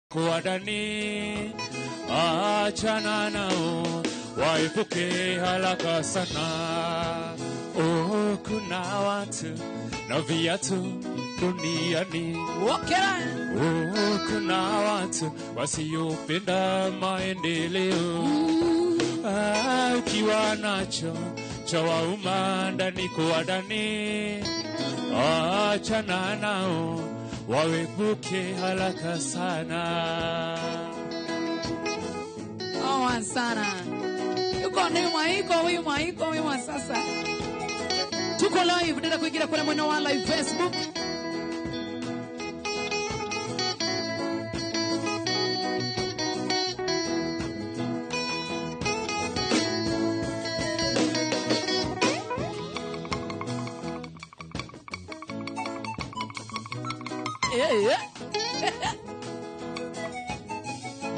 Kuadani achana nao waipuke haraka sana. Oh, kuna watu na viatu duniani. Oh, kuna watu wasiopenda maendeleo. Ukiwa nacho cha wauma ndani kuadani achana nao wawepuke haraka sana. Oh, sana. Yuko wima sasa. Tuko live, nenda kuingia kwa mwana wa live Facebook.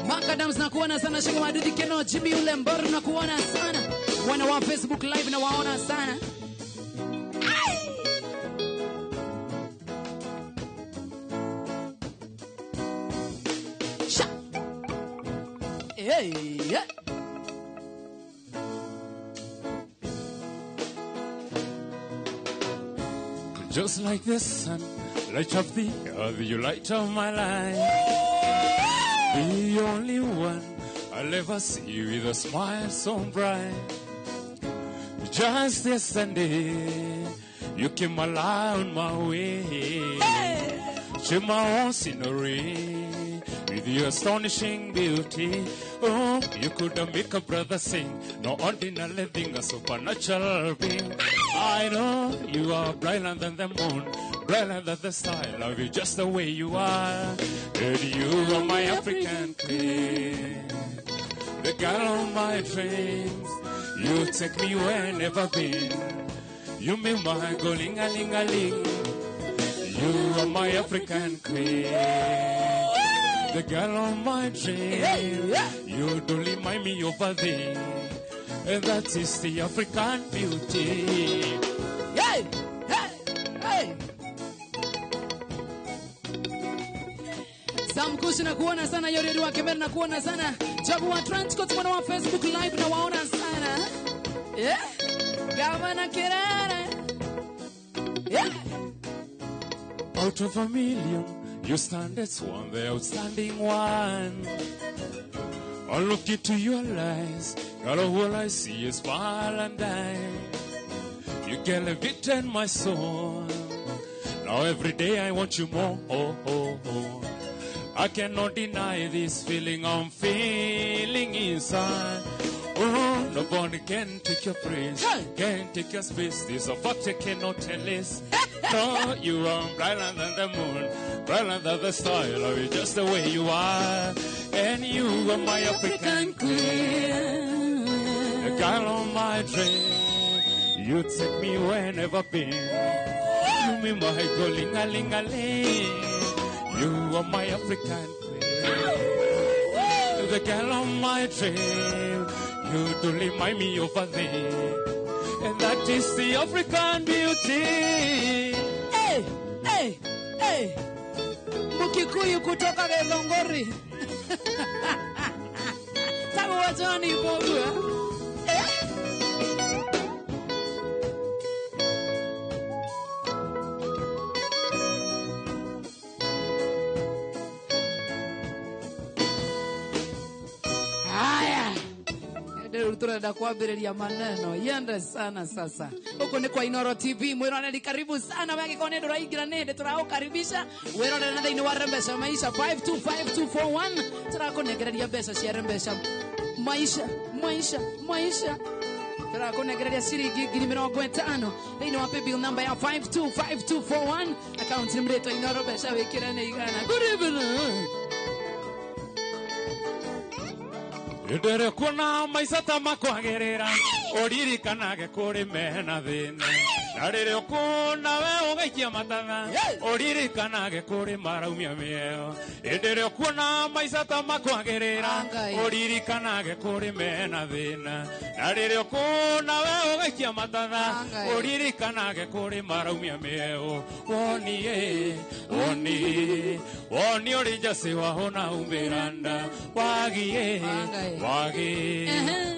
Makadams na kuona sana shika madidi keno Jimmy ule mbaru na kuona sana wana wa Facebook live na waona sana. Sha. Just like the sun, light of the earth, you light of my life. The only one I'll ever see with a smile so bright. Just yesterday, you came along my way. Share my own scenery with your astonishing beauty. Oh, you could make a brother sing. No ordinary thing, a supernatural being. I know you are brighter than the moon, brighter than the star. I love you just the way you are. And you are my African queen, the girl of my dreams. You take me where I've never been. You make my go ling-a-ling-a-ling. You are my African queen, the girl of my dreams. You don't remind me over there, and that is the African beauty. Hey! Samkushi na kuona sana, Yori wa Kemeri na kuona sana, Jabu wa Transcoat mwana wa Facebook live na waona sana. Gavana Kirara. Out of a million, you stand as one, the outstanding one. I look into your eyes, girl, all I see is smile and die. You can live it in my soul. Now every day I want you more. I cannot deny this feeling I'm feeling inside. Oh, nobody can take your praise, can't take your space. This a fact you cannot tell us. No, you are brighter than the moon, brighter than the star. I love you just the way you are. And you are my African queen, the girl of my dream. You take me where I've never been. You mean my go-ling-a-ling-a-ling. You are my African queen, the girl of my dream. You don't remind me over there, and that is the African beauty. Hey! Mukikuyu kutoka Longori. Sabu wachani bogu. Turenda kuambiriria maneno yende sana sasa. Huko ni kwa Inoro TV, mwirone karibu sana wake kwa nendo raigira nende turaokaribisha. Wirone na thini wa Rembesha Maisha 525241. Turakonegereria mbeca cia Rembesha Maisha. Turakonegereria ciringi 50,000 thini wa paybill number ya 525241. Account ni mreto Inoro Besha wekira na igana. Good evening. Ndere kuna maisha tamakwagirira. Oririkanage kuri mena thina na rĩrĩa ũkũna we ũgaikia matanga oririkanage kuri maraumia mĩeo hĩndĩ ĩrĩa ũkuona maica ta makwagĩrĩra oririkanage kuri mena thina na rĩrĩa ũkũna we ũgaikia matanga oririkanage kuri maraumia mĩeo woni uri Jesse wahona umbiranda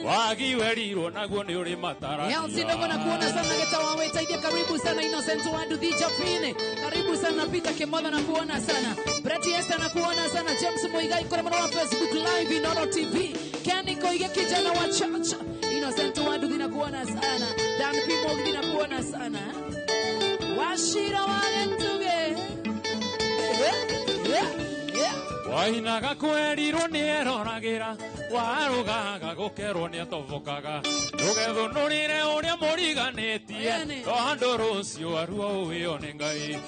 wagi werirwo naguo ni uri matara Elsie ndio nakuona sana getawa wetaidia karibu sana Innocent Wandu DJ Fine karibu sana Peter Kimotho nakuona sana Brett Esther nakuona sana James Muigai kwa mwana wa Facebook live Inoro TV Kenny Koige kijana wa church Innocent Wandu nakuona sana Dan Pimo nakuona sana Washira wagentuge wainaga kwerirwo ni eroragira warugaga gukerwo ni atovokaga ndugethunurire uria muriganitie tondu rucio aruo uwio ni Ngai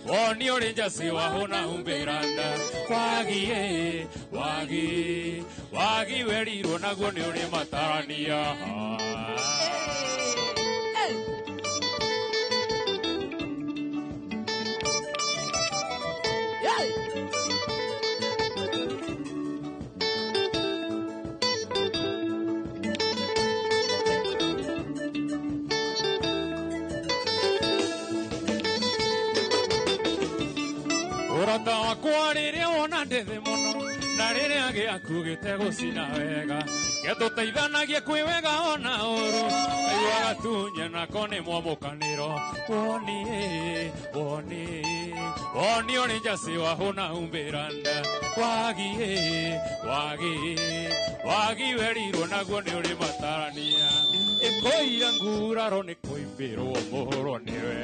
woni uri Jesse wahona umbiranda wagi werirwo naguo ni uri matarania Urata wakwa rĩrĩa wona ndĩthĩ mũno na rĩrĩa gĩakugĩte gũcina wega gĩtũteithanagie kwĩ wega ona ũru aiguaga tunye nako nĩ mwamũkanĩro woni uri Jesse wahona umbĩranda wagi werirwo naguo nĩ ũrĩ matarania ĩkũira nguraro nĩ kũimbĩrwo mũhũrwo nĩwe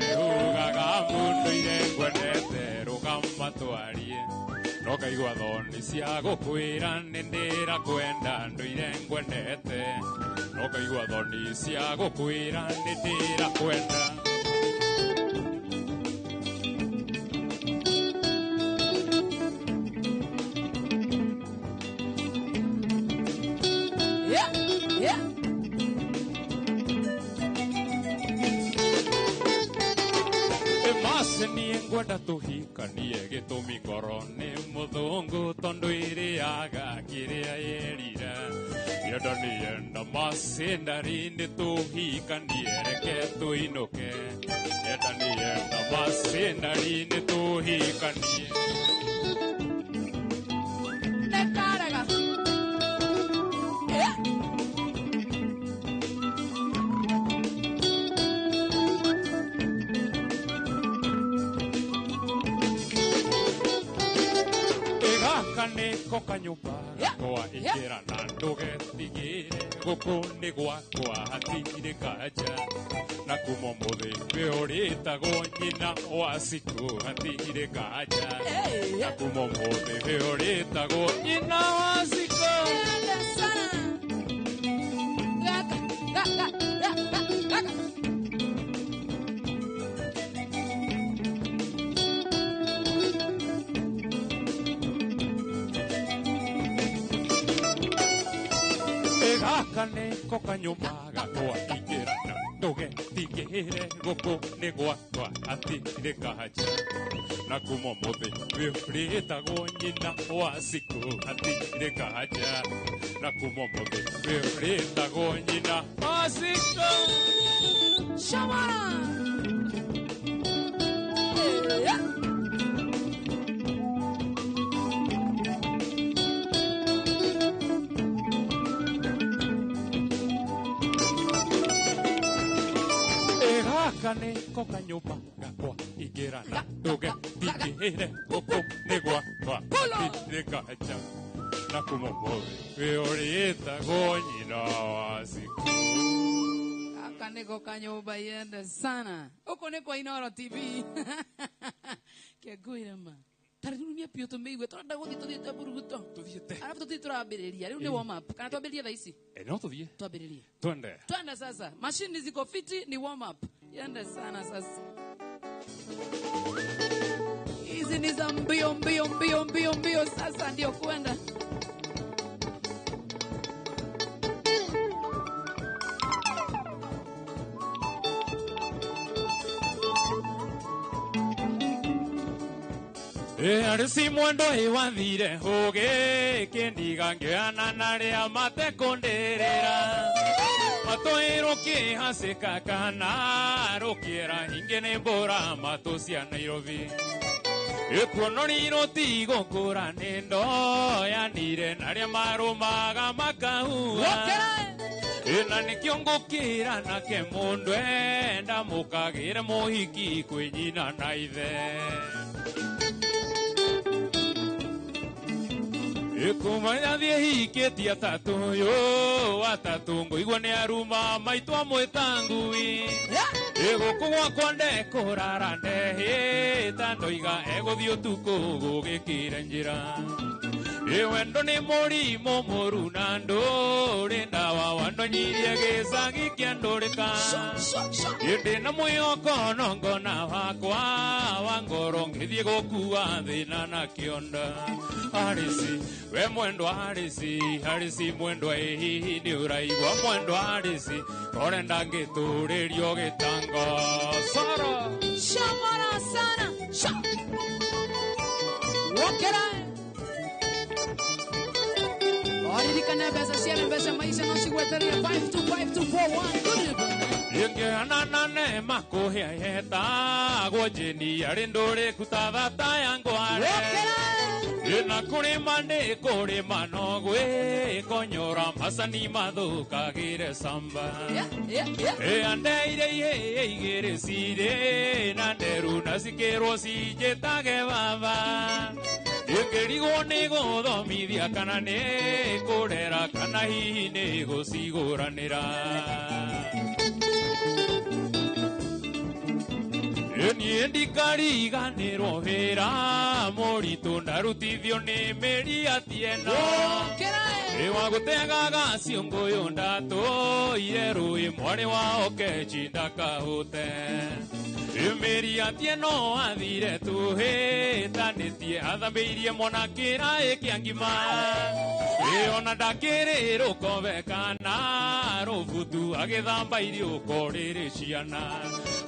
ugaga mũndũire ngwendete rũgama twarie no ngaigua thoni cia gũkwĩra nĩ ndĩrakwenda ndũire ngwendete no ngaigua thoni cia gũkwĩra nĩ ndĩrakwenda ngwenda tuhikanie gĩtũmi ngoro nĩ mũthũngũ tondũ ĩrĩaga kĩrĩa yerira yenda macindari nĩ tuhikanie reke tũinũke yenda macindari nĩ tuhikanie Niko kanyumba gakwa ingĩra na ndũgetigĩre gũkũ nĩ gwakwa hatirĩ kanja na kuma mũthĩ we ũrĩtagwo nyina wa Cikũ hatirĩ kanja na kuma mũthĩ we ũrĩtagwo nyina wa Cikũ Kaneko kanyumba gakwa ingĩra na ndũgetigĩre gũkũ nĩ gwakwa hatirĩ kanja na kuma mũthĩ we ũrĩtagwo nyina wa Cikũ hatirĩ kanja na kuma mũthĩ we ũrĩtagwo nyina wa Cikũ Shamara Kaneko kanyumba gakwa ingĩra na ndũgetigĩre gũkũ nĩ gwakwa hatirĩ kanja na kuma mũthĩ we ũrĩtagwo nyina wa Cikũ Kaneko kanyumba iende sana huko ni kwa Inoro TV keguire ma tarurumia pio tumeigwe tũrenda gũthiĩ tũthiĩte buruguto tuthiĩte arabu tũthiĩ tũrambĩrĩria rĩu nĩ warm up kana twambĩrĩrie thaa ici no tũthiĩ twambĩrĩrie twende sasa machine ziko fiti ni warm up yende sana sasa hizi ni za mbio sasa ndio kwenda Arisi mwendo iwathire hoge kendiga ngeana nare amate konderera matoiro ke haseka kana rokiera ingene bora matosia Nairobi ekonori rotigo kora nendo yanire nare marumaga makahua ena nikiongo kira na ke mondwe ndamukagire mohiki kwenyina naithe Ekumanya thie hiketia tatu yo atatungo igwa ne aruma maitwa mwetangui ego kugwa kwande korarande he tandoiga ego thio tuko gugikira njira ewendo ni mori momoru nando rendawa wando nyirie gesagi kiandoreka ende na moyoko nongo na wakwa wangoro ngithie gokua thina na kionda arisi we mwendo arisi mwendo hihi ni uraigwa mwendo arisi korenda ngiturerio gitango sara Shamara sana Wokera Oririkana besa siya mbesa maisha nosigweteria 525241 Yenge ananane makohia yeta Gwojeni arindore kutavata yangware Yena kure mande kore manogwe Konyora masani maduka gire samba Andeire gire sire Nanderu nasikero si jetage baba Yengerigo nego domidia kanane Korera kanahi nego sigoranera Eniendi kari ganero vera Morito narutithio ne meri atieno Ewa gutega gasiongo yondato Ireru imware wa okechi ndakahote Meri atieno adire tuhe Tanetie athambeirie monakira ekiangima Eona ndakere rukobekana Rufutu agithambairie ukorere ciana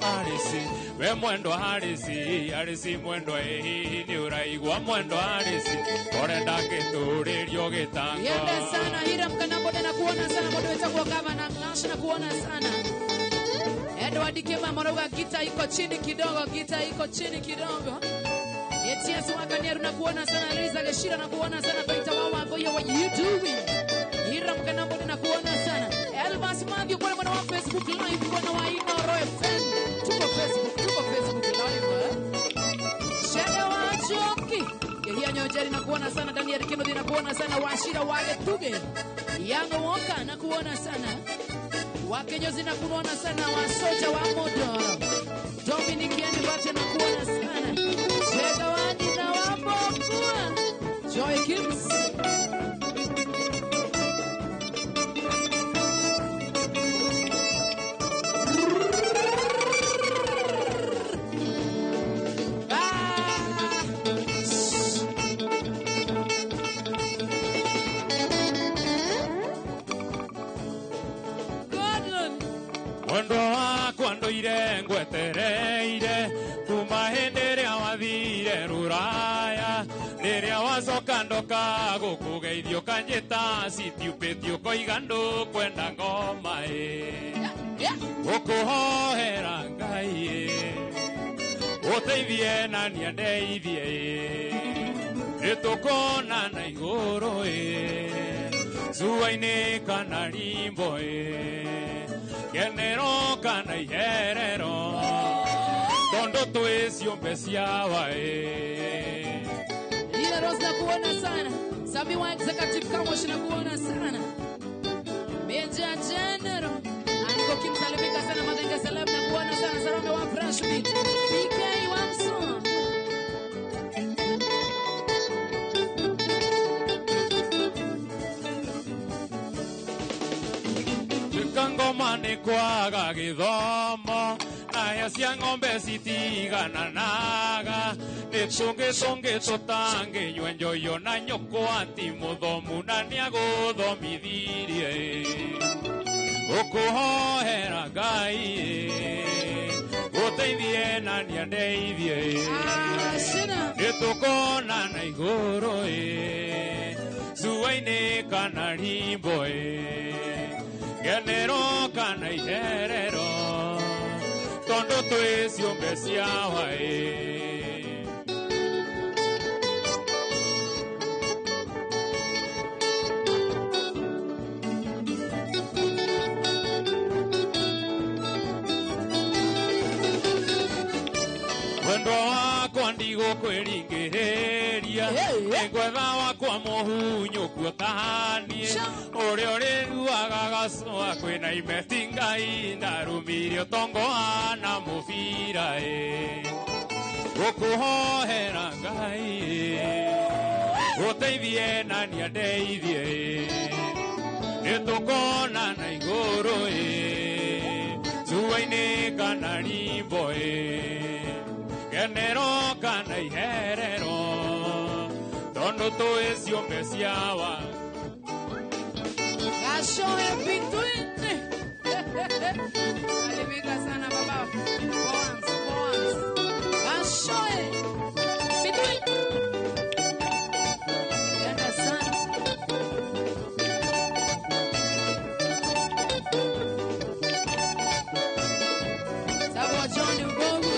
Arisi, we mwendo arisi mwendo ni uraigwa mwendo arisi Korenda giturerio gitango Yende sana, Hiram Kanambode na kuona sana Modo itakuwa kama na Nash na kuona sana Edward Kema Moroga gita iko chini kidogo Etias Wakaneru na kuona sana Liza Geshira na kuona sana Baita wawa goya what you doing Hiram Kanambode na kuona sana Elvas Mangio kwa mwana wa Facebook live kwa na wa Inoro FM Tuko Facebook live Shada wa Choki Kehia Nyojeri na kuona sana Daniel Kinodi na kuona sana Washira Wale Tuge Yango Woka na kuona sana Wakenyozi na kuona sana Wasoja wa Modoro Dominic Yenibate na kuona sana Shada Wandi na Wambokua Joy Kims Ngwetereire kuma hendere awathire ruraya riria wacokandoka gukugeithio kanjita sitiupetio koigando kwenda ngoma gukuhohera Ngai uteithie na niandeithie nitukona na iguru zuaine kana rimbo Genero kana iherero Tondo tuesio mbesiawa Ila Rose na kuona sana Sabi wa executive kamoshi na kuona sana Major General Aniko kimsalimika sana Magenge Salam na kuona sana Sarame wa Fresh Beat PK Wamson Ngoma ni kwaga githomo Naya cia ng'ombe citigananaga Nĩtũngĩtũngĩ tũtange nywenjo yo na nyũkwa ti mũthomu na nĩagũthomithirie Ukuhohera Ngai Uteithie na niandeithie Nitukona na iguru Suwaini kana rimbo Genero kana iherero Tondo twe ciumbe ciawa Wendo wakwa ndigũkwĩringĩrĩria Ngwetha wakwa mũhunyu kuotahanie Ũrĩa ũrĩruaga gacũa kwĩna imeti Ngai ndarumire ũtongo wana mũbira Gũkũhohera Ngai Ũteithie na niandeithie Nĩtũkona na igũrũ Suwaini kana rimbo Genero kana iherero Tondo twe ciumbe ciawa Gashoe pituine Alivika sana baba Boans Gashoe pituine Yenda sana Sabo John Ugogo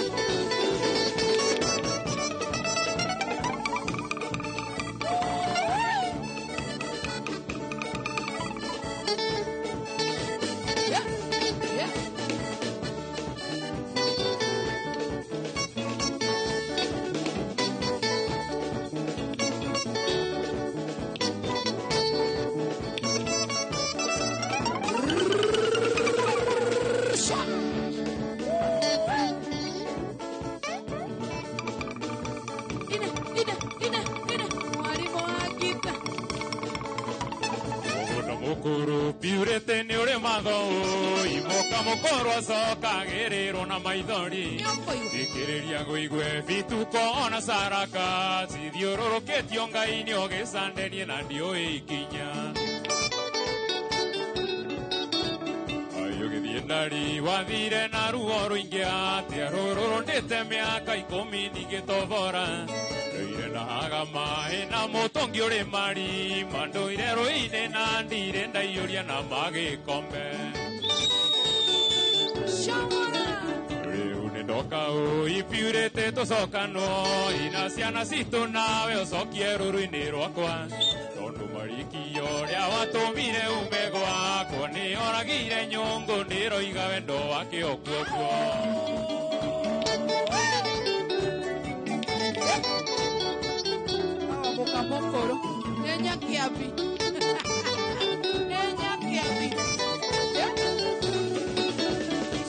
Piurete ni ure mathou Imoka mokorwa soka gerero na maithori Ikiriria guigwe vituko ona saraka Sithiũrũrũkĩtio Ngai nĩ ũgĩcandenie na ndiũĩ ikinya Ayũgĩthiĩ ndari wathire na ruo rũingĩ atĩa rũrũrũndĩte mĩaka 10 ndigĩtobora Ndoire na haga maĩ na mũtũngi ũrĩ marima Ndoire rũĩ-inĩ na ndire ndaiyũria na magĩkombe Rĩu nĩndoka ipiurĩte tũcokano Ina ciana citũ nawe ũcokie rũrũ-inĩ rwakwa Tondũ marikio rĩa watũmire ume gwakwa Nĩ oragire nyũngũ nĩroiga wendo wake o kuoguo Mokoro Nenya kiapi Nenya kiapi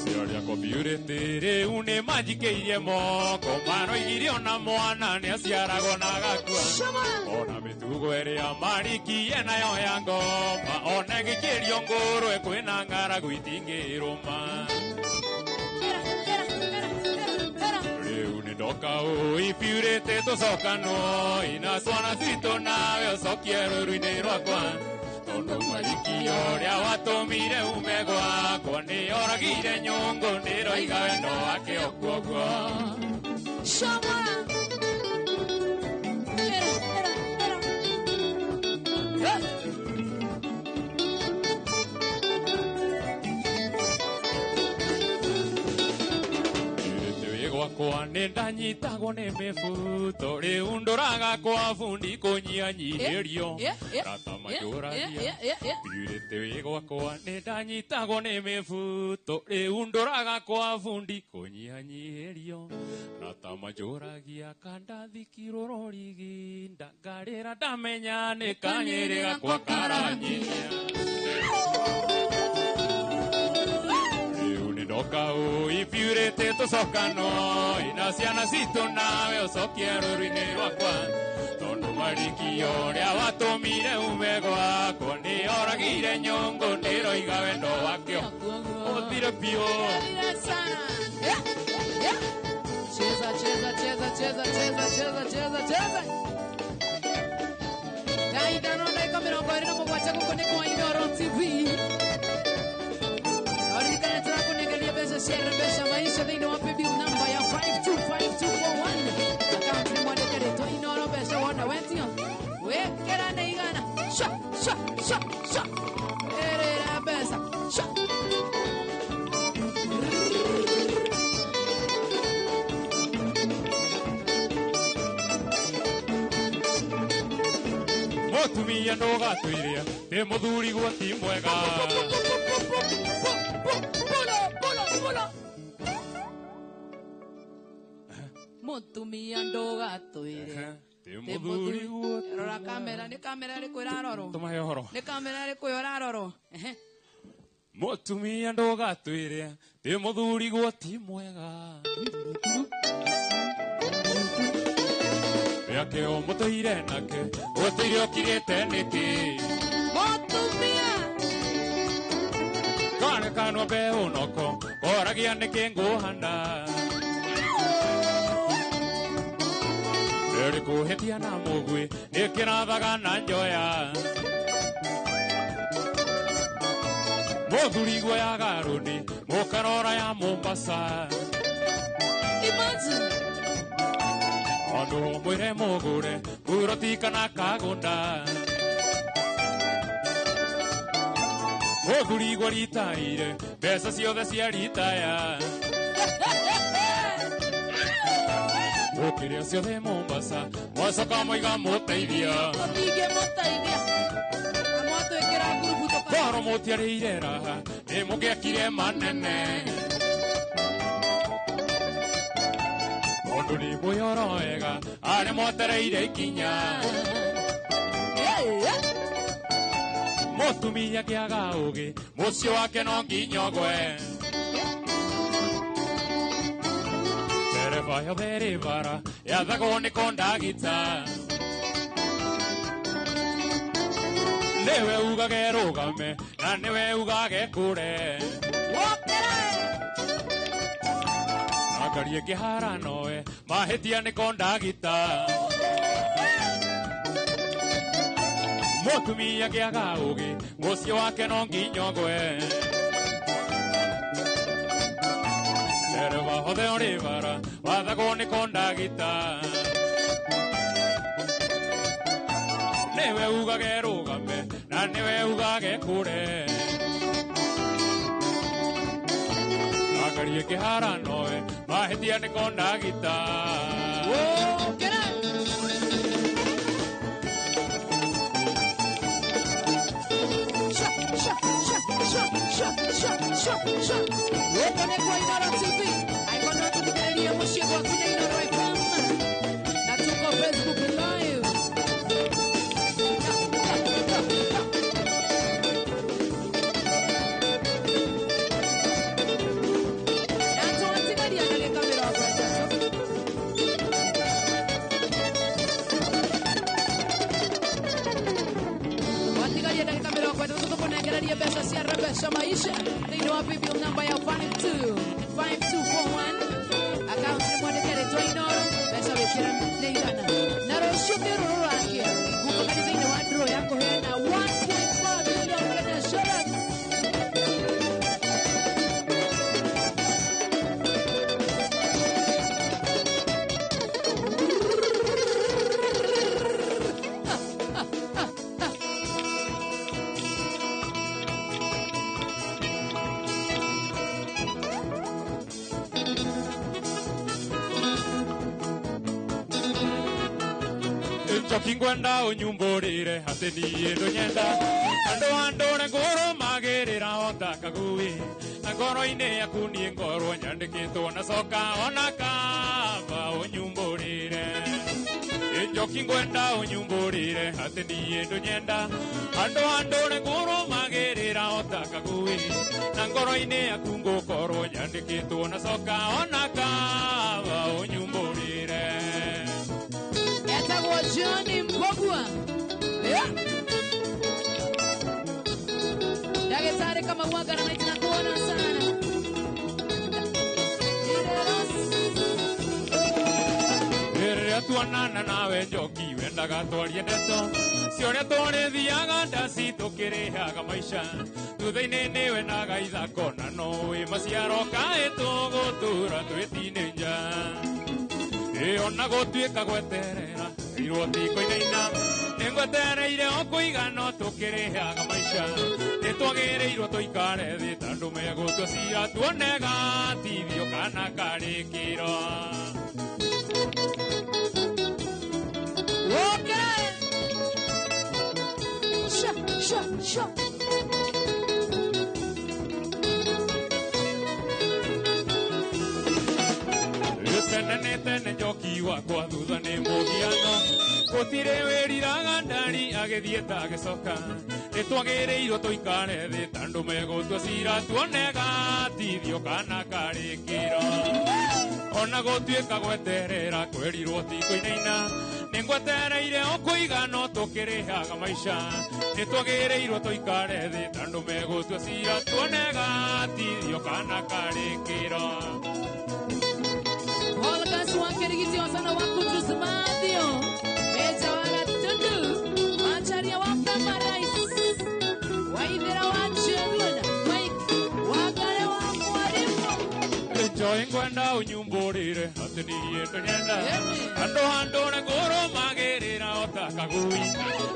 Ciaria kombiurĩte rĩu nĩ manjikĩirie moko Manoigire ona mwana nĩ aciaragwo na gakua Ona mĩtugo ĩrĩa marikie nayo ya ngoma Ona ĩgĩkĩrio ngũrwe kwĩna ng'aragu itingĩrũma Ndoka ipiurĩte tũcokano Ina ciana citũ nawe ũcokie rũrũ-inĩ rwakwa Tondũ marikio rĩa watũmire ume gwakwa Nĩ oragire nyũngũ nĩroiga wendo wake o kuoguo Gwakwa nĩ ndanyitagwo nĩ mĩbuto Rĩu ndũraga kwa bundi kũnyihanyihirio Rata majũragia Piurĩte wĩ gwakwa nĩ ndanyitagwo nĩ mĩbuto Rĩu ndũraga kwa bundi kũnyihanyihirio Rata majũragia kandathikirwo rorigi Ndangarĩra ndamenya nĩ kanyĩrĩ gakwa karanyinya Ndoka ipiurĩte tũcokano Ina ciana citũ nawe ũcokie rũrũ-inĩ rwakwa Tondũ marikio rĩa watũmire ume gwakwa Nĩ oragire nyũngũ nĩroiga wendo wake ũthire biũ Cheza cheza cheza cheza cheza cheza cheza cheza Ngai ndanona ĩka 27 gũkũ nĩ kwa Inooro TV cia Rebesha Maisha thĩinĩ wa paybill number ya 525241 account nĩ mwandĩkĩrĩtwo Inoro Besha wona wetio wĩkĩra nĩ igana sha erĩra mbeca sha Mũtumia ndũgatwĩre ndĩ mũthuri gwa ti mwega Mũtumia ndũgatwĩre ndĩ mũthuri gwa rora kamera nĩ kamera ĩrĩkũ ĩrarorwo tũmahe ũhoro nĩ kamera ĩrĩkũ ĩrarorwo Mũtumia ndũgatwĩre ndĩ mũthuri gwa ti mwega Yake o mũtũire nake ũtũire ũkirĩte nĩkĩ Mũtumia Kane kanwa mbe ũnoko koragia nĩkĩ ngũhanda Eri kuhetia na mugwi nikirathaga na njoya Mũthuri gwa ya Garoni mũkarora ya Mombasa Imagine Andũ mwĩre mũgũre buroti kana kagunda Mũthuri gwa ritaire mbeca ciothe cia ritaya Ũkĩrĩa ciothe Mombasa mwacoka moiga mũteithia Mũtige mũteithia Mwatwĩkĩra ngurubu Kwaro mũtiarĩire raha nĩ mũgĩakire manene Mũndũ nĩ mwĩhoro wega arĩ mwetereire ikinya Mũtumia kĩaga ũgĩ mũciĩ wake no nginya ũgwe Tereba yothe ĩrĩ bara yathagwo nĩ kondagita Nĩwe ugage rũgame na nĩwe ugage kũre Na ngari ĩngĩhara nowe mahĩtia nĩ kondagita Mũtumia kĩaga ũgĩ mũciĩ wake no nginya ũgwe Tereba hothe ũrĩ bara wathagwo nĩ kondagita Nĩwe ugage rũgame na nĩwe ugage kũre Na ngari ĩngĩhara nowe mahĩtia nĩ kondagita Gũkũ nĩ kwa Inoro TV aikona tũthikĩrĩrie mũciĩ gwaku nĩ Inoro FM na tuko Facebook live na tũwatigaria ndagĩka mĩrongo ĩtatũ Watigaria ndagĩka mĩrongo ĩtatũ tũkũnengereria mbeca cia Rebesha Maisha thĩinĩ wa paybill number ya 525241 account nĩ mwandĩkĩrĩtwo Inoro mbeca wĩkĩra nĩ igana na rũciũ kĩrũrũ rũrakĩa gũkũkani thĩinĩ wa draw ya kũheana 1.5 million Kenya shillings Njoki ngwenda ũnyumbũrĩre atĩ niĩ ndũnyenda Andũ ngũrũmagĩrĩra ota kagui Na ngoro-inĩ yaku niĩ ngorwo nyandĩkĩtwo na coka ona kamba ũnyumbũrĩre Njoki ngwenda ũnyumbũrĩre atĩ niĩ ndũnyenda Andũ ngũrũmagĩrĩra ota kagui Na ngoro-inĩ yaku ngũkorwo nyandĩkĩtwo na coka ona kamba ũnyumbũrĩre etagwo John Mbogua Ndagĩtarĩ Kamau Wangara na tunakuona sana Rĩrĩa tuonana nawe Njoki njoki wendaga twarie ndeto cionia tũrĩthiaga ndaci tũkĩrĩhaga maica thutha-inĩ nĩwe naga ithako na noĩ maciaro kaĩ tũgũtũra twĩtinĩnja ona gũtuĩka gweterera irwo tiko-inaina nĩngwetereire o kũigana tũkĩrĩhaga maica nĩtwagĩrĩirwo tũikare thĩ tandũ megũtua cira tuonega tithio kana karĩkĩro. Okay. Sure. Tene njoki wakwa thutha nĩ mũhiano gũtirĩ wĩriraga ndari agĩthiĩta agĩcoka nĩtwagĩrĩirwo tũikare thĩ tandũ megũtua cira tuonega tithio kana karĩkĩro ona gũtuĩka gweterera kwerirwo tiko-inaina nĩngwetereire o kũigana tũkĩrĩhaga maica nĩtwagĩrĩirwo tũikare thĩ tandũ megũtua cira tuonega tithio kana karĩkĩro. Olgas wakirigitio sana wakutuzimadio Eja waratundu Macharia wafama rais Waithira wacheguna Mike Wagale wa mwarimu Enjoy ngwenda unyumburire Atiniye tonyenda Ando handore ngoro magerera otakagui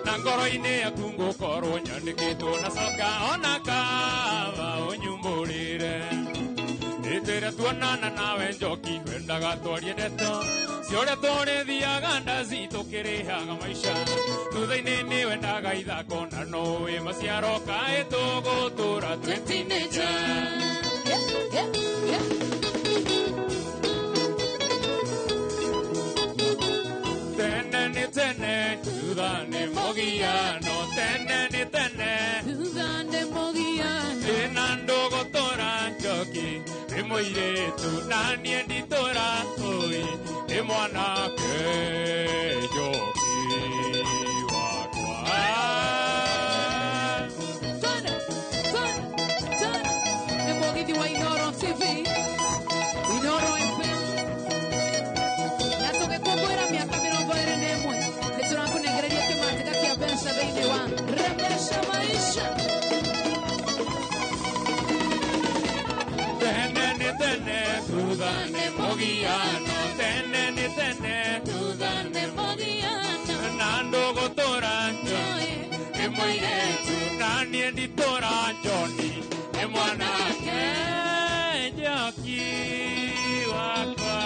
Na ngoro ine ya kungo koro Nyandikito na soka onakava unyumburire Itere tuonana nawe njoki wendaga twarie ndeto ciũrĩa tũrĩthiaga ndaci tũkĩrĩhaga maica thutha-inĩ nĩ wendaga ithako na noĩ maciaro kaĩ tũgũtũra twĩtinĩnja. Tene nĩ tene thutha nĩ mũgiano tene nĩ tene thutha nĩ mũgiano ĩna ndũgũtũra njoki nĩ mũirĩtu na niĩ nditũra ũi nĩ mwanake njoki wakwa. Nĩ mũgithi wa Inooro TV Inooro FM na tũgĩkũngũĩra mĩaka 21 nĩtũrakũnengereria kĩmanjĩka kĩa mbeca thĩinĩ wa Rembesha Maisha. Thutha nĩ mũgiano tene nĩ tene thutha nĩ mũgiano na ndũgũtũra njoki nĩ mũirĩtu na niĩ nditũra njoni nĩ mwanake njoki wakwa.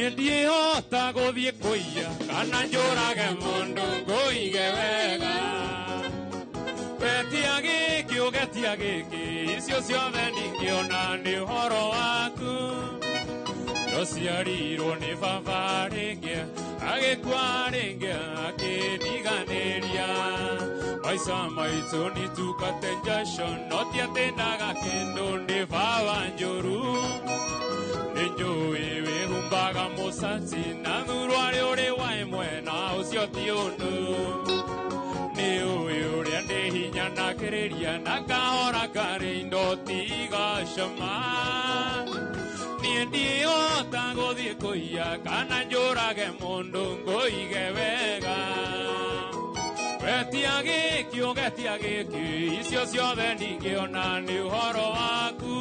Ndiĩhota gũthiĩ kũiya kana njũrage mũndũ ngũige wega wetia gĩkĩ ũgetia gĩkĩ icio ciothe ndingĩona nĩ ũhoro waku ndociarirwo nĩ baba rĩngĩ agĩkua rĩngĩ akĩndiganĩria maica maitũ nĩtukate njasho no ti atĩ ndaga kĩndũ nĩ baba njũru nĩnjũĩ wĩhumbaga mũcati na thurwarĩ ũrĩ wa ĩmwe na ũcio ti ũndũ nĩ ũĩ ũrĩa ndĩ hinya nakĩrĩria na kahora karĩ indo tigacama niĩ ndiĩhota gũthiĩ kũiya kana njũrage mũndũ ngũige wega wetia gĩkĩ ũgetia gĩkĩ icio ciothe ndingĩona nĩ ũhoro waku.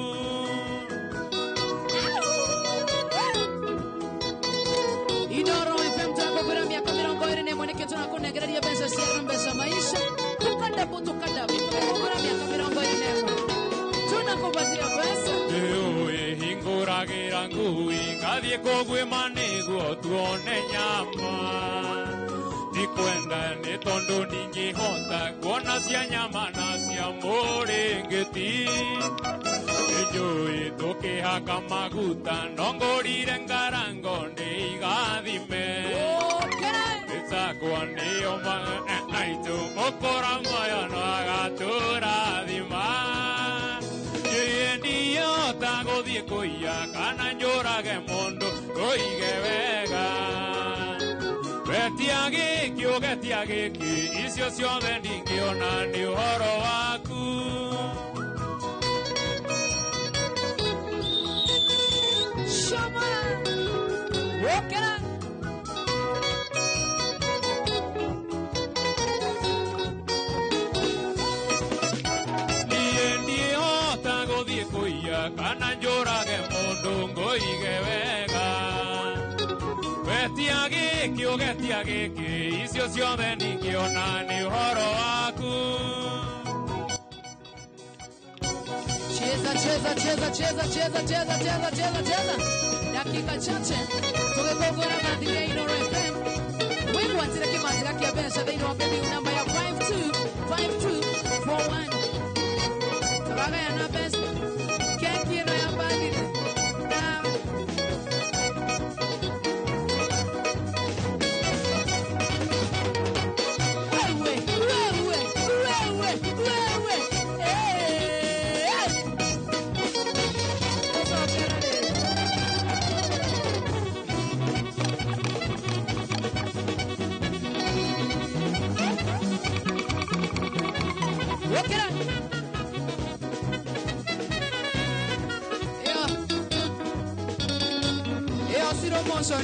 Inooro FM tunakũngũĩra mĩaka 21 nĩkĩo tunakũnengereria mbeca cia Rembesha Maisha tukũngũĩra mĩaka 21 tunakupatia pesa hingũragĩra ngui Turathiĩ kũguĩma nĩguo tuone nyama. Ndikwenda nĩ tondũ ndingĩhota kuona cia nyama na cia mũrĩngĩti. Nĩnjũĩ tũkĩhaka maguta no ngũrire ngarango ndĩigathime. Nĩtakwa nĩo aitũ mũkũra moyo no agatũrathima. Njuĩ ndihota gũthiĩ kũiya kana njũrage mũndũ ngũige wega. Wetia gĩkĩ ũgetia gĩkĩ icio ciothe ndingĩona nĩ ũhoro waku. Kana njũrage mũndũ ngũige wega. Wetia gĩkĩ ũgetia gĩkĩ icio ciothe ndingĩona nĩ ũhoro waku. Cheza, cheza, cheza, cheza, cheza, cheza, cheza, cheza, cheza. Dakika chache tugĩkũngũĩra mathirĩ Inooro FM. Wĩgwatĩre kĩmanjĩra kĩa mbeca thĩinĩ wa menu namba ya 525241. Tũragayana mbeca. Quiero ya padre.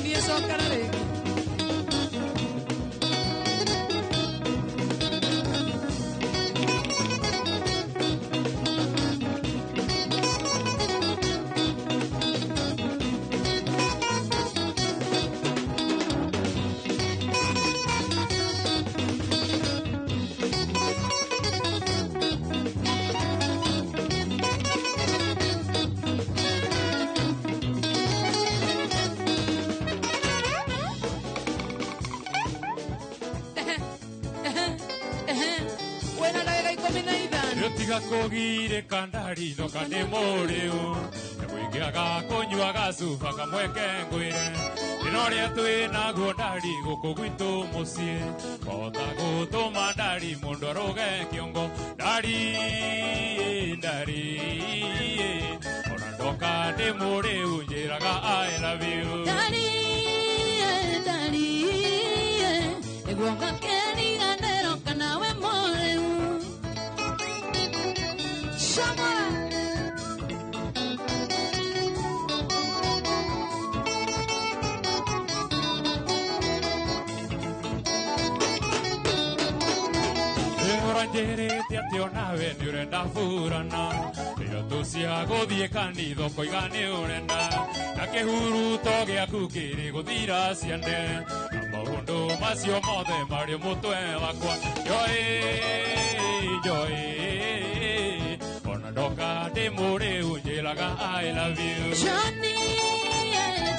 Ni eso carare. Kogire kandari no kane moreo Nakuingiaga konyuaga sufa kamweke ngwire Inoria twina guondari guku gwitu mucie Kota gutuma ndari mundu aroge kiongo Ndari, ndari Ona ndoka ndi moreo njiraga I love you Ndari, ndari Eguonga keni ganero kanawe moreo Njerete ati onawe ni urenda furana Iyo tucia guthie kanitho koiga ni urenda Na kihuruto giaku kiri guthira ciande Na maundu macio mothe mari mutwe wakwa Joy, joy Ona ndoka ndi muri unjiraga I love you Johnny,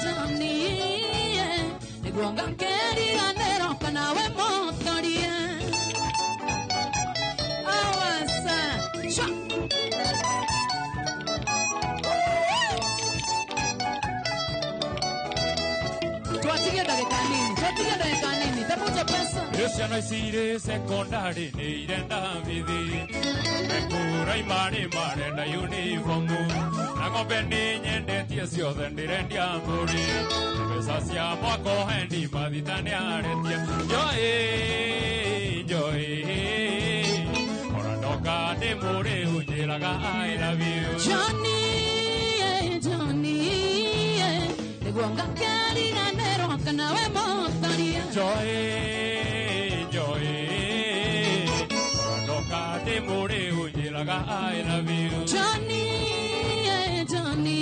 Johnny Niguonga keri ganero kanawe motorie Tuatige dakika nini, tafuta pesa. Ciana icirĩ secondary nĩ irenda bithi Mekura imani marenda uniform Na ng'ombe nĩ nyendetie ciothe ndĩrendia mbũri Mbeca cia mwako hendi mathita nĩ aretia Joy, joy Ona ndoka ndĩ mũrĩ unjĩraga I love you Johnny, Johnny Nĩguonga keri ganero kanawe motorie Joy, joy Ona ndoka ndĩ mũrĩ unjĩraga I love you Johnny, Johnny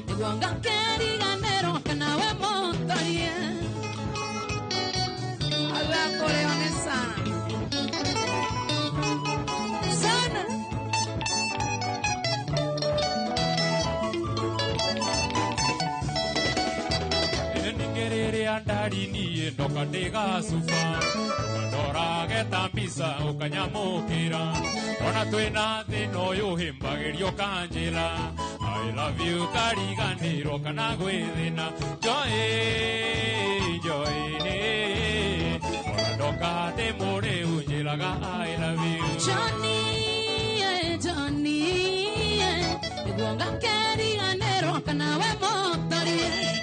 Nĩguonga keri ganero kanawe motorie Agakoleone sana Sana ndari niĩ ndoka ndĩgacuba ndorage tambisa ũkanyamũkĩra ona twĩna thĩna ũyũ hĩmbagĩrio kanjĩra I love you kariganĩrwo kana gwĩthĩna Joy Joy ona ndoka ndĩ mũrĩu njĩraga I love you Johnny Johnny Iguonga kariganĩrwo kana we mũtori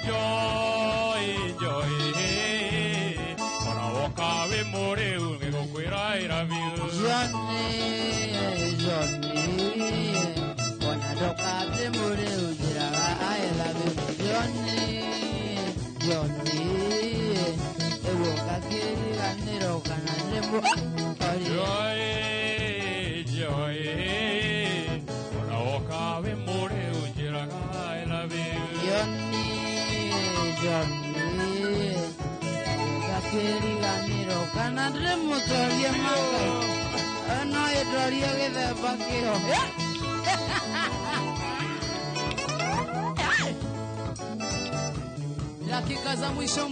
Joy Joy ona woka wĩ mũrĩu ngĩgũkwĩra I love you Johnny Johnny ona ndoka ndĩ mũrĩu njĩraga I love you Johnny Johnny Iguonga kariganĩrwo kana we mũtori Joy Joy ona woka wĩ mũrĩu njĩraga I love you Johnny Johnny Gakiriganĩrwo kana ndĩ mũtorie maka no ĩtorie gĩthemba kĩho dakika za mwisho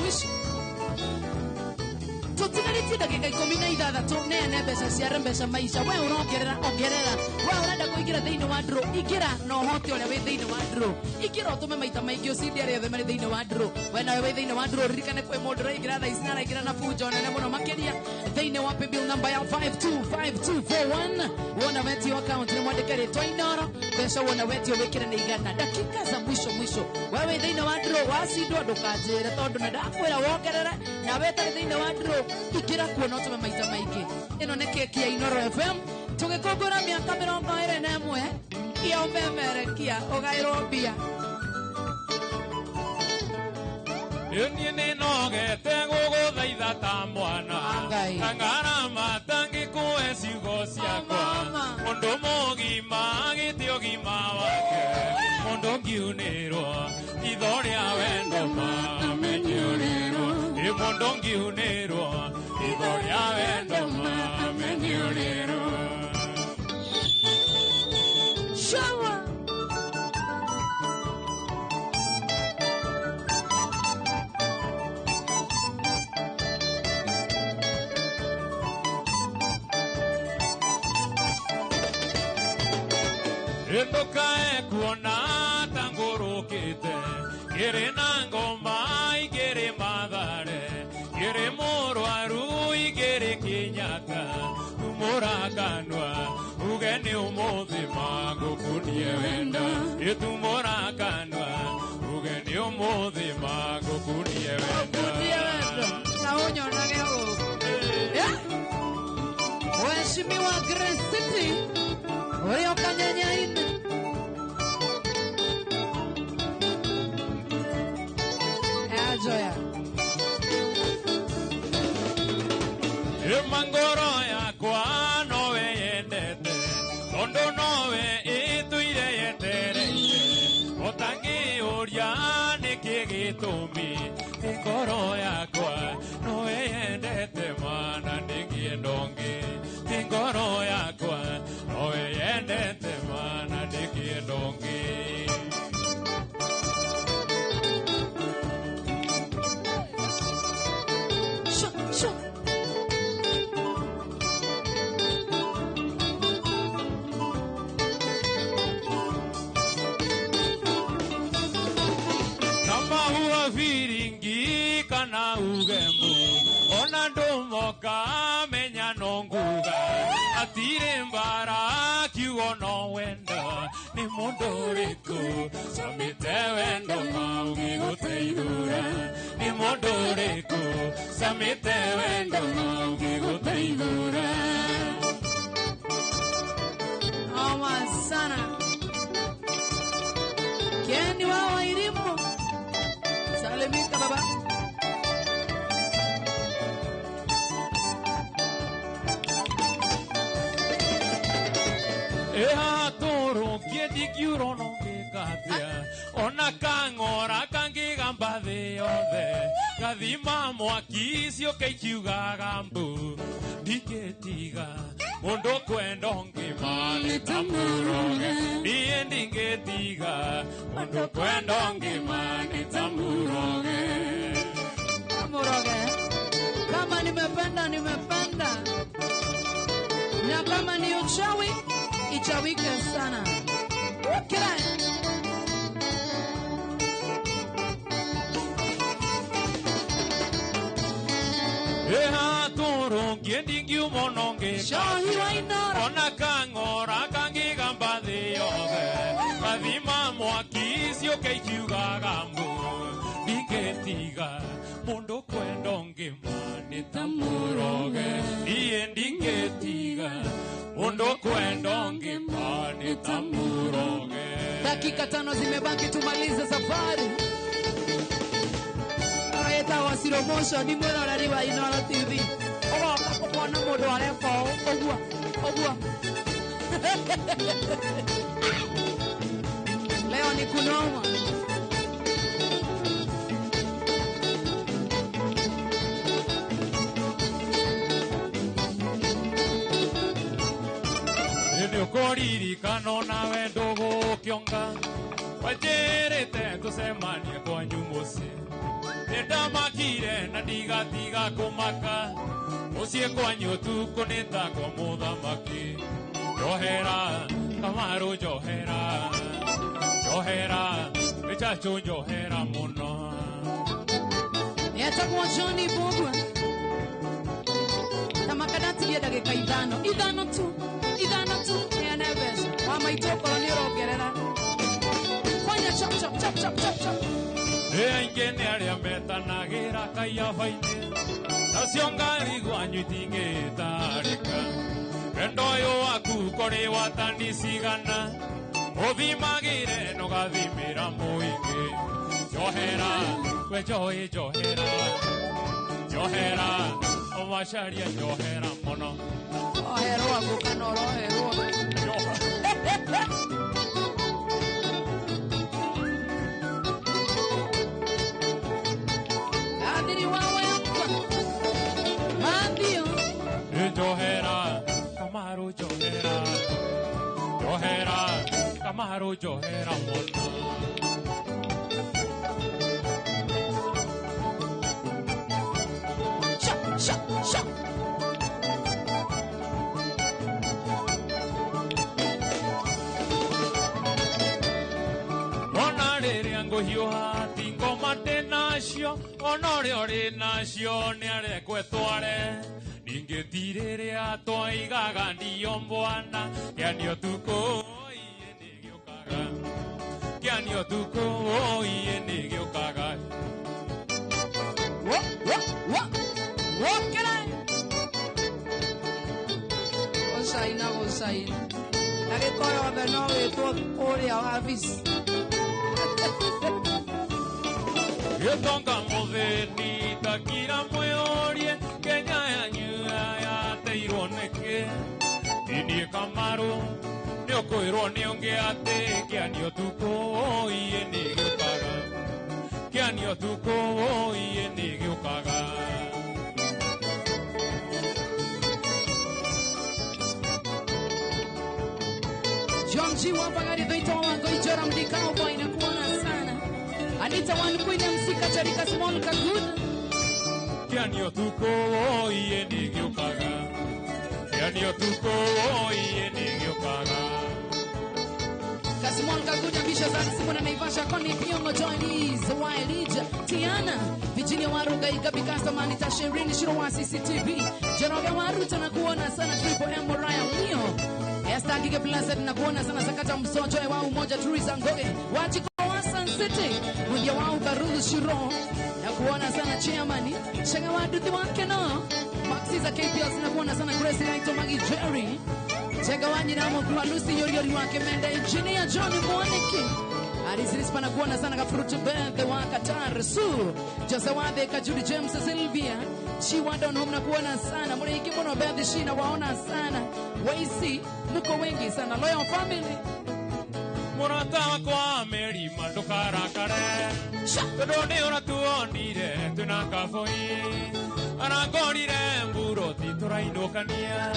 tutigarĩtie ndagĩka 16 nene mbeca cia mbeca maisha we ũrongerera ongerera we ũrenda kũingĩra thĩinĩ wa draw ingĩra no hote ũrĩa wĩ thĩinĩ wa draw ingĩra ũtũme maita maingĩ ũcindi arĩa othe marĩ thĩinĩ wa draw we nawe wĩ thĩinĩ wa draw ririkane kwĩ mũndũ ũraingĩra thaa ici na araingĩra na bunjo nene mũno makĩria thĩinĩ wa paybill number ya 525241 wona wetio account nĩ mwandĩke rĩtwa Inoro mbeca wona wetio wĩkĩre nĩ igana dakika za mwisho we wĩ thĩinĩ wa draw wacindwo ndũkanjĩre tondũ nĩ ndakwĩra wongerere na wetarĩ thĩinĩ wa draw ikira kuona ũtũme maita maingĩ ĩno nĩ keki ya Inoro FM tũgĩkũngũra mĩaka 21 ya ũmemerekia ũgaĩrwo mbia Niĩ nĩnogete gũgũthaitha ta mwana kangarama tangĩkũhe ciugo ciakwa mũndũ mũgima gĩtĩ ũgima wake mũndũ ngiunĩrwo itho rĩa wendo mamenyũrĩrwo mũndũ ngiunĩrwo itho rĩa wendo mamenyũrĩrwo Shower Ndukae kuona tangũrũkĩte ngĩrĩ na ngoma igĩrĩ Mathare ngĩrĩ mũrwaru igĩrĩ Kĩnyatta tumũrakanwa uge nĩ ũmũthĩ magũkunie wenda ĩtumũrakanwa uge nĩ ũmũthĩ magũkunie wenda na ũnyonage gũkũ Mheshimiwa Grace City Oyo kanyanyaine Ajoya Mangoro yakwa nowe yendete Tondo nowe ĩtũire yetereire Otangĩũria nĩkĩ gĩtũmi Ngoro yakwa nowe yendete mana ndĩngĩendonge Ngoro yakwa nowe yendete mana ndĩngĩendonge Viringi kana ugemu ona ndomoka menya nonguga atire mbara kiugo no wenda ni mũndũ ũrĩkũ samite wendo maugi gũteithũra ni mũndũ ũrĩkũ samite wendo maugi gũteithũra Oma sana Kendi wa irimu Salimika baba Eha toro kiedi kiuro no gĩkatia ona kang'ora kangĩgamba thĩ yothe gathima mwaki ciũke ikiugaga mbu ndingĩtiga mũndũ kwenda ngĩma nĩ ta mũroge niĩ ndingĩtiga mũndũ kwenda ngĩma nĩ ta mũroge nimependa. Na kama ni uchawi, ichawike sana. Kila Eha toro ngendingi umononge Shahi wa inora Ona kangora kangi gambadhi yoge Kadhima mwakisi yoke ikiuga gambu Ningetiga mundo kwendonge mani tamuroge Niye ningetiga mundo kwendonge mani tamuroge dakika 5 zimebaki tumalize safari. Aeta wa slow motion ni mwera rari wa Inoro TV. Ogoka kuona mundu areko ogua. Leo ni kunoma. Ndio koriri kanona wendogo kionga Wajerete tusemanie kwa nyumusi Nenda makire na digatiga kumaka Musie kwa nyotu kunita kwa muthamaki Johera, Kamaru Johera Johera, Michacho Johera muno Eta kwa Johnny Bogwa Tamakadati dia dakika 5 tu ya neves Mama itoko ni rogerera Fanya chop Engene aria metanagira kaya faine Nasiongali gwanyutinge tarika Endoyo aku kore watani sigana Othimagire no gathimira muingi Johera we Johera Omasharia Johera mono Ohero aku kanoro hero Adiri wawe Mandio Johera Kamaru Johera mono Sha Hiuha tingo mate nacio onore ori nacio ni arekwe tware ninge tirere atwa igaga ndio mbwana kianio tuko iye ni giokaga kianio tuko iye ni giokaga Osaina Nagikoyo beno wetu ori avis Yetonga modeni takira mweorie Kenya yanyu ya teironeke Ini Kamaru Niokoirwo nionge ate Kianio tuko iye ni giokaga Kianio tuko iye ni giokaga John G. Wapagari Doito Wango Ijora Mdikao Boy na kuona sana Anita One Queen Msika Charika Small Kaguda Kianio tuko iye ni giokaga Kianio tuko iye ni giokaga Kasimon Kaguda Bisha Zaki Simona Naivasha Koni Piongo Joinis Wailija Tiana Virginia Waruga Igabikasa Manita Sherini Shirowa CCTV Jeroga Waruta na kuona sana Triple M Moraya Mio Esta Gige Placid na kuona sana Sakata Msojo wa umoja Teresa Ngoge Wachiko Sun City Mungia wao Karulu Shiro na kuona sana Chiamani Shanga waduthi wake no Maxi za KPLs na kuona sana Gracie Naito Magi Jerry Chega wanyi na mokua Lucy Yoriori wake Mende Engineer Johnny Mwaniki Arisrispa na kuona sana Kafrutu Benthe wa Qatar Su Josawade Kajudi James Sylvia Chiwadon home na kuona sana Mune ikimono Benthe Shina waona sana Waisi muko wengi sana Loyal Family Murata kwa meri mandukarakare Tudoni uratuonire tunakafoi Arangorire mburoti turainokania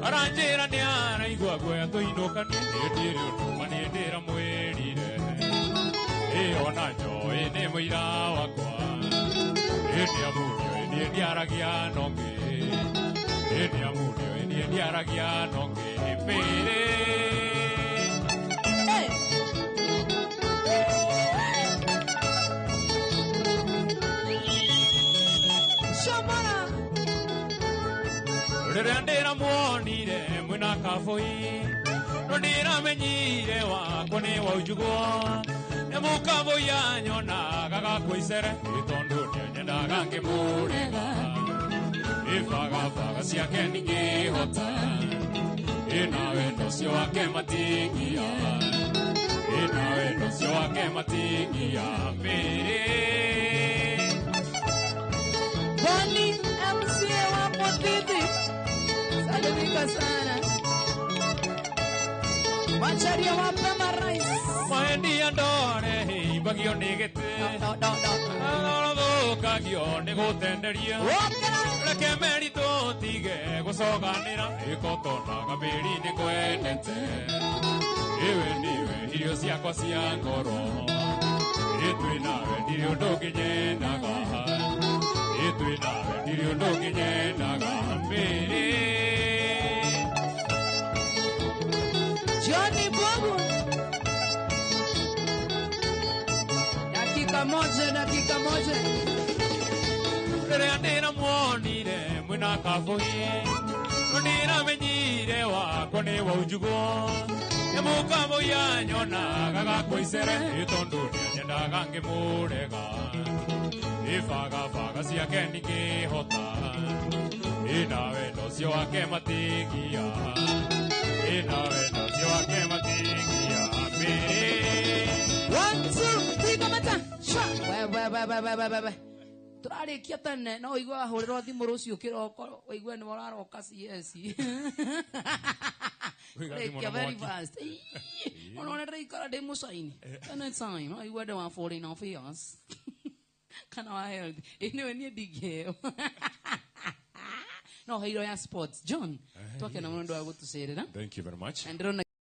Aranjira ni araigua gwe tuinokania Ndiri utumanindira mwirire Ona njo ene mwira wakwa Ene amunio ene ndiaragia nonge enia munio enia ndiaragia nonge pere Shamana Randera muonire mwina kafoi Rondira menyire wakwa ni waujugwa Emukavo ya nyona gaga kwisere Itondo nyenda gange murega Ifaga siake ninge hota Inawe nosio wake matingia Inawe nosio wake matingia Mere Boni MCA wa Motiti Salimika sana Macharia wa Pema Rice Maendi andore hei bagio negete Alolo kagio negotenderia Reke merito tige gusoganira Ikoto na gabiri nekwendete Iwe niwe hirio siakwa sia ngoro Itwe nawe ndirio ndokinyendaga Itwe nawe ndirio ndokinyendaga mbere Johnny Bobo dakika moja Randera muonire mwina kafoi Rondira menyire wakwa ni waujugwa Emukamo ya nyona gaga kwisere Itondo nyenda gange murega Ifaga siake ninge hota Inawe nosio wake matingia Inawe nosio wake matingia Mbere 1 2 3 kamata shwa bye turarikia tene no igwa ahuriro thimu rucio kiroko igwa ni wararoka CS Rekia very fast ona reika de musaini and time no igwa de 140 of years kana wa held anyway ni dige no hiro ya sports John toke na mundo wa gutucerera Thank you very much. and